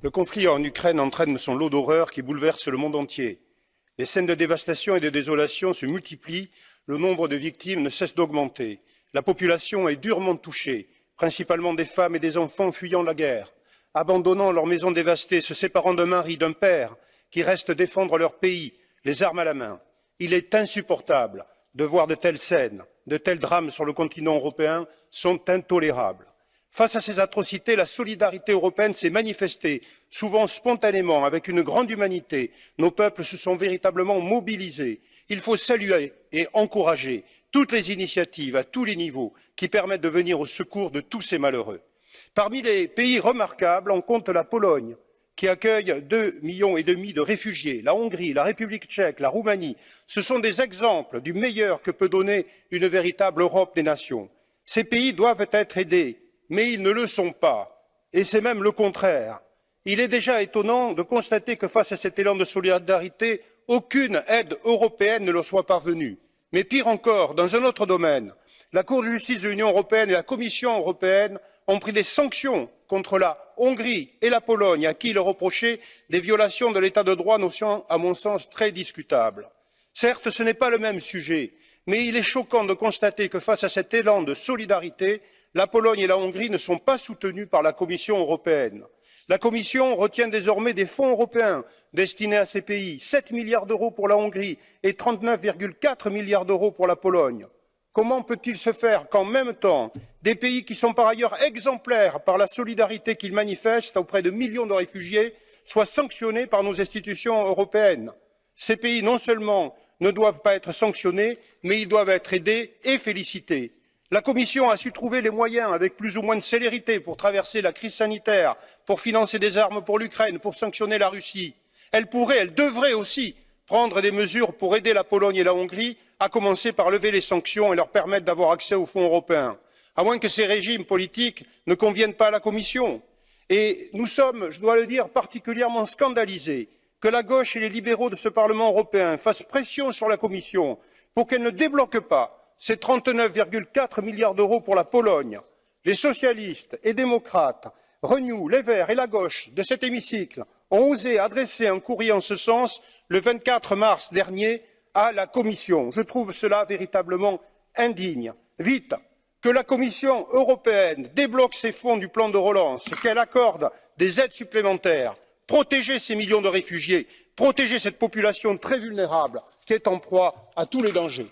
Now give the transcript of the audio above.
Le conflit en Ukraine entraîne son lot d'horreurs qui bouleverse le monde entier. Les scènes de dévastation et de désolation se multiplient, le nombre de victimes ne cesse d'augmenter. La population est durement touchée, principalement des femmes et des enfants fuyant la guerre, abandonnant leurs maisons dévastées, se séparant d'un mari, d'un père, qui restent défendre leur pays, les armes à la main. Il est insupportable de voir de telles scènes, de tels drames sur le continent européen sont intolérables. Face à ces atrocités, la solidarité européenne s'est manifestée, souvent spontanément, avec une grande humanité. Nos peuples se sont véritablement mobilisés. Il faut saluer et encourager toutes les initiatives à tous les niveaux qui permettent de venir au secours de tous ces malheureux. Parmi les pays remarquables, on compte la Pologne, qui accueille 2,5 millions de réfugiés, la Hongrie, la République tchèque, la Roumanie. Ce sont des exemples du meilleur que peut donner une véritable Europe des nations. Ces pays doivent être aidés, mais ils ne le sont pas. Et c'est même le contraire. Il est déjà étonnant de constater que face à cet élan de solidarité, aucune aide européenne ne leur soit parvenue. Mais pire encore, dans un autre domaine, la Cour de justice de l'Union européenne et la Commission européenne ont pris des sanctions contre la Hongrie et la Pologne, à qui ils reprochaient des violations de l'état de droit, notion à mon sens très discutable. Certes, ce n'est pas le même sujet, mais il est choquant de constater que face à cet élan de solidarité, la Pologne et la Hongrie ne sont pas soutenues par la Commission européenne. La Commission retient désormais des fonds européens destinés à ces pays, 7 milliards d'euros pour la Hongrie et 39,4 milliards d'euros pour la Pologne. Comment peut-il se faire qu'en même temps, des pays qui sont par ailleurs exemplaires par la solidarité qu'ils manifestent auprès de millions de réfugiés soient sanctionnés par nos institutions européennes? Ces pays, non seulement ne doivent pas être sanctionnés, mais ils doivent être aidés et félicités. La Commission a su trouver les moyens, avec plus ou moins de célérité, pour traverser la crise sanitaire, pour financer des armes pour l'Ukraine, pour sanctionner la Russie. Elle pourrait, elle devrait aussi prendre des mesures pour aider la Pologne et la Hongrie, à commencer par lever les sanctions et leur permettre d'avoir accès aux fonds européens, à moins que ces régimes politiques ne conviennent pas à la Commission. Et nous sommes, je dois le dire, particulièrement scandalisés que la gauche et les libéraux de ce Parlement européen fassent pression sur la Commission pour qu'elle ne débloque pas ces 39,4 milliards d'euros pour la Pologne. Les socialistes et démocrates, Renew, les Verts et la gauche de cet hémicycle ont osé adresser un courrier en ce sens le 24 mars dernier à la Commission. Je trouve cela véritablement indigne. Vite, que la Commission européenne débloque ces fonds du plan de relance, qu'elle accorde des aides supplémentaires, protéger ces millions de réfugiés, protéger cette population très vulnérable qui est en proie à tous les dangers.